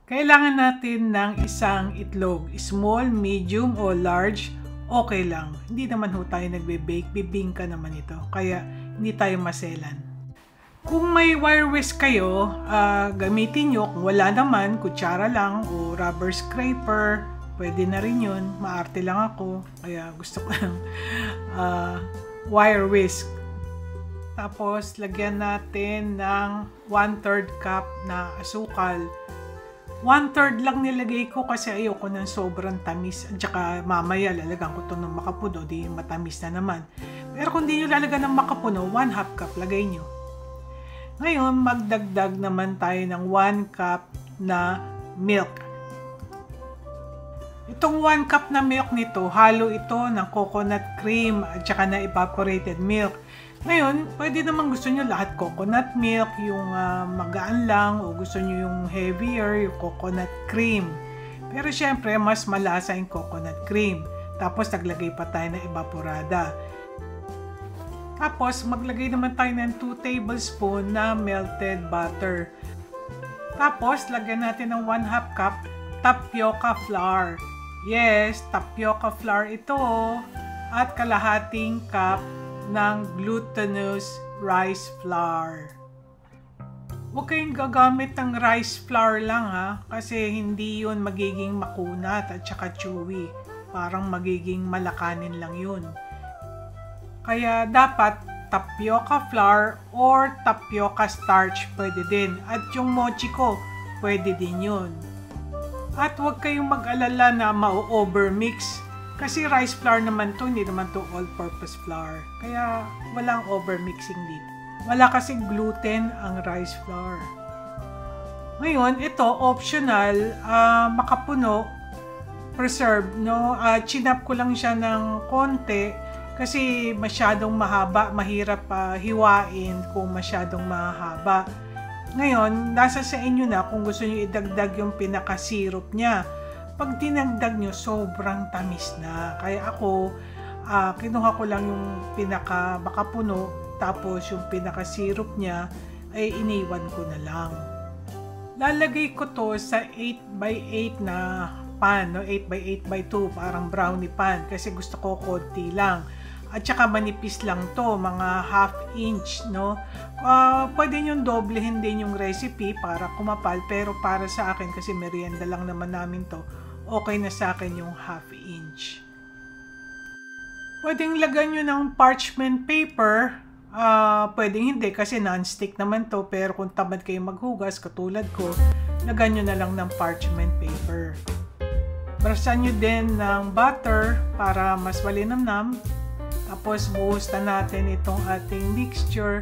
Kailangan natin ng isang itlog. Small, medium, o large, okay lang. Hindi naman ho tayo nagbe-bake. Bibingka naman ito. Kaya hindi tayo maselan. Kung may wire whisk kayo, gamitin nyo. Kung wala naman, kutsara lang o rubber scraper. Pwede na rin yun. Maarte lang ako. Kaya gusto ko ng wire whisk. Tapos, lagyan natin ng 1/3 cup na asukal. 1/3 lang nilagay ko kasi ayoko ng sobrang tamis. At saka mamaya lalagyan ko ito ng makapuno, di matamis na naman. Pero kung di nyo lalagyan ng makapuno, 1/2 cup lagay nyo. Ngayon, magdagdag naman tayo ng 1 cup na milk. Itong 1 cup na milk nito, halo ito ng coconut cream at saka na evaporated milk. Ngayon, pwede naman gusto nyo lahat coconut milk, yung magaan lang, o gusto nyo yung heavier, yung coconut cream. Pero syempre, mas malasa yung coconut cream. Tapos, naglagay pa tayo ng evaporada. Tapos, maglagay naman tayo ng 2 tablespoon na melted butter. Tapos, lagyan natin ng 1/2 cup tapioca flour. Yes, tapioca flour ito. At kalahating cup ng glutinous rice flour. Huwag kayong gagamit ng rice flour lang ha, kasi hindi yun magiging makunat at saka chewy. Parang magiging malakanin lang yun. Kaya dapat tapioca flour or tapioca starch pwede din. At yung mochi ko, pwede din yun. At huwag kayong mag-alala na ma-overmix. Kasi rice flour naman to, hindi naman to all-purpose flour. Kaya walang overmixing dito. Wala kasing gluten ang rice flour. Ngayon, ito optional, makapuno, preserve, no? Chinap ko lang siya ng konti kasi masyadong mahaba, mahirap hiwain kung masyadong mahaba. Ngayon, nasa sa inyo na kung gusto niyo idagdag yung pinaka-syrup niya. Pag dinagdag nyo, sobrang tamis na. Kaya ako, kinuha ko lang yung pinaka-makapuno, tapos yung pinaka-syrup niya, ay iniwan ko na lang. Lalagay ko to sa 8x8 na pan, no? 8x8x2, parang brownie pan, kasi gusto ko konti lang. At saka manipis lang to, mga 1/2 inch, no? Pwede nyo doblehin din yung recipe para kumapal, pero para sa akin, kasi merienda lang naman namin to, okay na sa akin yung 1/2 inch. Pwedeng lagyan nyo ng parchment paper, pwedeng hindi kasi non-stick naman to, pero kung tamad kayo maghugas, katulad ko, lagyan nyo na lang ng parchment paper. Brasan nyo din ng butter para mas malinamnam. Tapos buhos na natin itong ating mixture.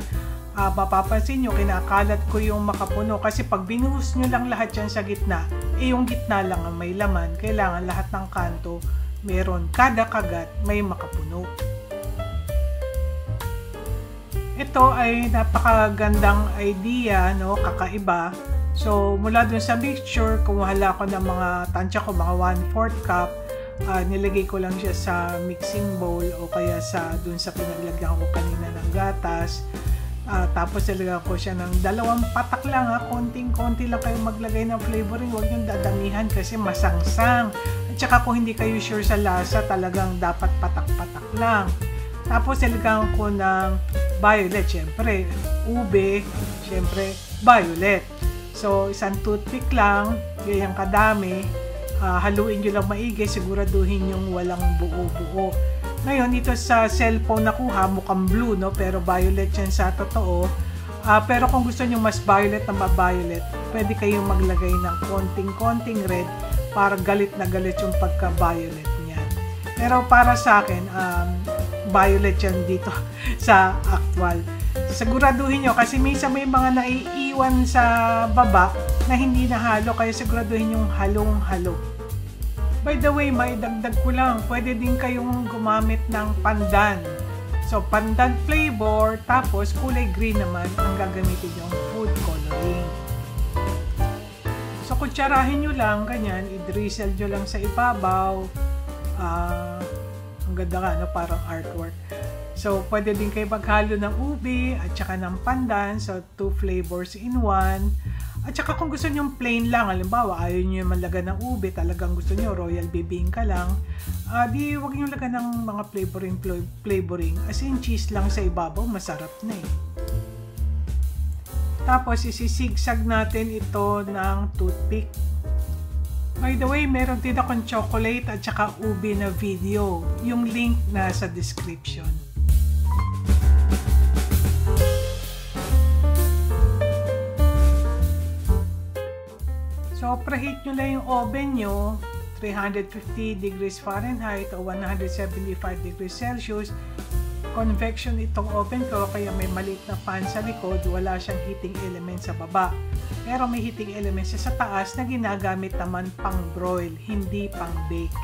Mapapansin nyo, kinakalat ko yung makapuno kasi pag binuhos nyo lang lahat yan sa gitna, yung gitna lang ang may laman. Kailangan lahat ng kanto meron, kada kagat may makapuno. Ito ay napakagandang idea, no? Kakaiba. So mula dun sa mixture, kumuhala ko ng mga tansya ko, mga 1/4 cup. Nilagay ko lang siya sa mixing bowl o kaya sa dun sa pinaglagyan ko kanina ng gatas. Tapos nilagyan ko siya ng 2 patak lang, konting-konti lang kayo maglagay ng flavoring, huwag yung dadamihan kasi masangsang. At saka kung hindi kayo sure sa lasa, talagang dapat patak-patak lang. Tapos nilagyan ko ng violet, syempre ube, syempre violet. So isang toothpick lang, ganyang kadami. Haluin nyo lang maigi, siguraduhin yung walang buo-buo. Ngayon, ito sa cellphone nakuha, mukhang blue, no? Pero violet yan sa totoo. Pero kung gusto nyo mas violet na ma-violet, pwede kayong maglagay ng konting-konting red para galit na galit yung pagka-violet niyan. Pero para sa akin, violet yan dito sa actual. Siguraduhin nyo, kasi minsan may mga naiiwan sa baba na hindi nahalo, kaya siguraduhin yung halong-halo. By the way, maidagdag ko lang, pwede din kayong gumamit ng pandan. So, pandan flavor, tapos kulay green naman ang gagamitin yung food coloring. So, kutsarahin nyo lang, ganyan, i-drizzle nyo lang sa ibabaw. Ang ganda nga, no? Parang artwork. So, pwede din kayo maghalo ng ube at saka ng pandan. So, 2 flavors in 1. At saka kung gusto nyo plain lang, halimbawa ayaw nyo malaga ng ube, talagang gusto nyo royal bibingka lang, di wag nyo laga ng mga flavoring. As in cheese lang sa ibabaw, masarap na eh. Tapos isisigsag natin ito ng toothpick. By the way, meron din akong chocolate at saka ube na video. Yung link nasa description. So, preheat nyo lang yung oven nyo, 350 degrees Fahrenheit o 175 degrees Celsius. Convection itong oven ko, kaya may maliit na fan sa likod, wala siyang heating element sa baba. Pero may heating element siya sa taas na ginagamit naman pang broil, hindi pang bake.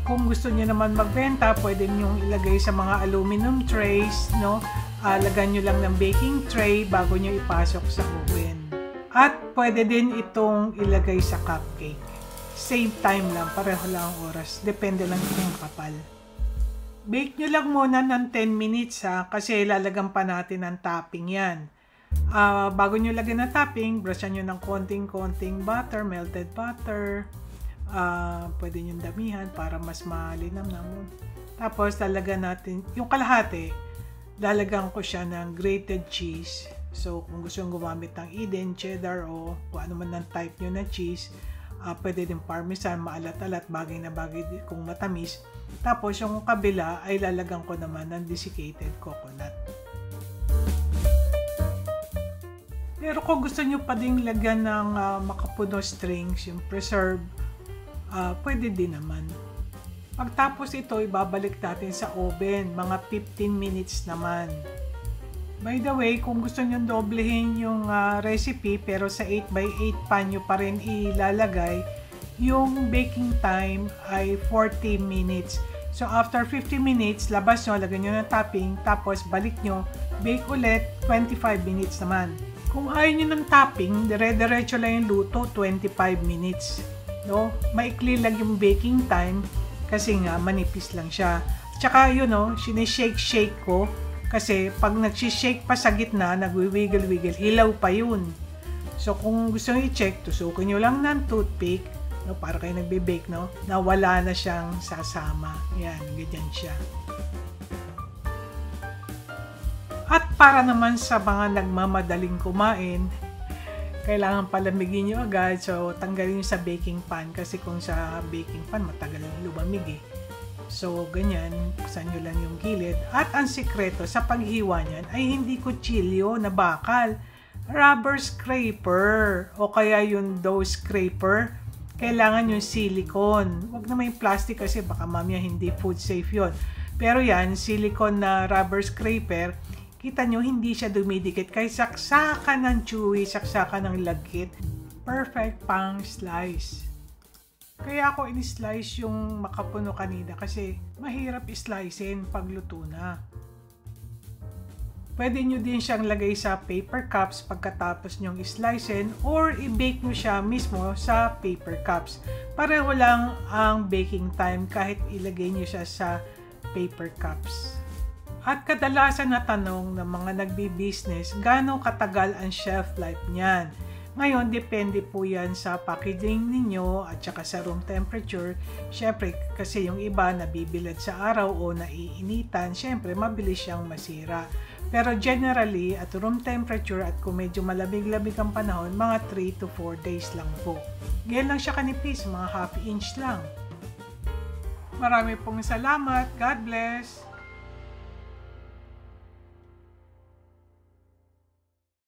Kung gusto niyo naman magbenta, pwede niyo ilagay sa mga aluminum trays, no? Lagyan niyo lang ng baking tray bago niyo ipasok sa oven. At pwede din itong ilagay sa cupcake. Same time lang, pareho lang ang oras. Depende lang kung kapal. Bake nyo lang muna ng 10 minutes kasi lalagyan pa natin ng topping yan. Bago nyo lagyan ng topping, brushan nyo ng konting butter, melted butter. Pwede nyo damihan para mas malinam na mo. Tapos lalagyan natin, yung kalahati, lalagyan ko siya ng grated cheese. So, kung gusto nyo gumamit ng Eden, cheddar o kung ano man ng type nyo na cheese, pwede din parmesan, maalat-alat, bagay na bagay kung matamis. Tapos, yung kabila ay lalagyan ko naman ng desiccated coconut. Pero kung gusto nyo pa ding lagyan ng makapuno strings, yung preserve, pwede din naman. Pagtapos ito, ibabalik natin sa oven, mga 15 minutes naman. By the way, kung gusto nyo doblehin yung recipe pero sa 8x8 pan nyo pa rin ilalagay, yung baking time ay 40 minutes. So after 50 minutes, labas nyo, lagyan nyo ng topping, tapos balik nyo, bake ulit 25 minutes naman. Kung ayaw nyo ng topping, dire-diretso lang yung luto, 25 minutes. No? Maikli lang yung baking time kasi nga manipis lang siya. Tsaka yun, sinishake-shake ko. Kasi pag nag-shake pa sa gitna, nagwi-wiggle-wiggle, hilaw pa yun. So kung gusto nyo i-check, tusukin nyo lang ng toothpick, no, para kayo nagbe-bake, no, na wala na siyang sasama. Yan, ganyan siya. At para naman sa mga nagmamadaling kumain, kailangan palamigin nyo agad. So tanggalin nyo sa baking pan kasi kung sa baking pan, matagal lumamig eh. So, ganyan, buksan nyo lang yung gilid. At ang sikreto sa paghiwa niyan ay hindi kutsilyo na bakal. Rubber scraper o kaya yung dough scraper. Kailangan yung silicone. Huwag naman yung plastic kasi baka mamaya hindi food safe yon. Pero yan, silicone na rubber scraper, kita nyo hindi siya dumidikit. Kaya saksakan ng chewy, saksakan ng lagkit. Perfect pang slice. Kaya ako in-slice yung makapuno kanina kasi mahirap i-slicein pag luto na. Pwede nyo din siyang lagay sa paper cups pagkatapos nyong i-slicein or i-bake nyo siya mismo sa paper cups. Pareho lang ang baking time kahit ilagay nyo siya sa paper cups. At kadalasan na tanong ng mga nagbi-business, gaano katagal ang shelf life niyan? Ngayon, depende po yan sa packaging ninyo at saka sa room temperature. Siyempre, kasi yung iba nabibilad sa araw o naiinitan, siyempre, mabilis siyang masira. Pero generally, at room temperature at kung medyo malamig-lamig ang panahon, mga 3 to 4 days lang po. Ganyan lang siya kanipis, mga half inch lang. Marami pong salamat. God bless!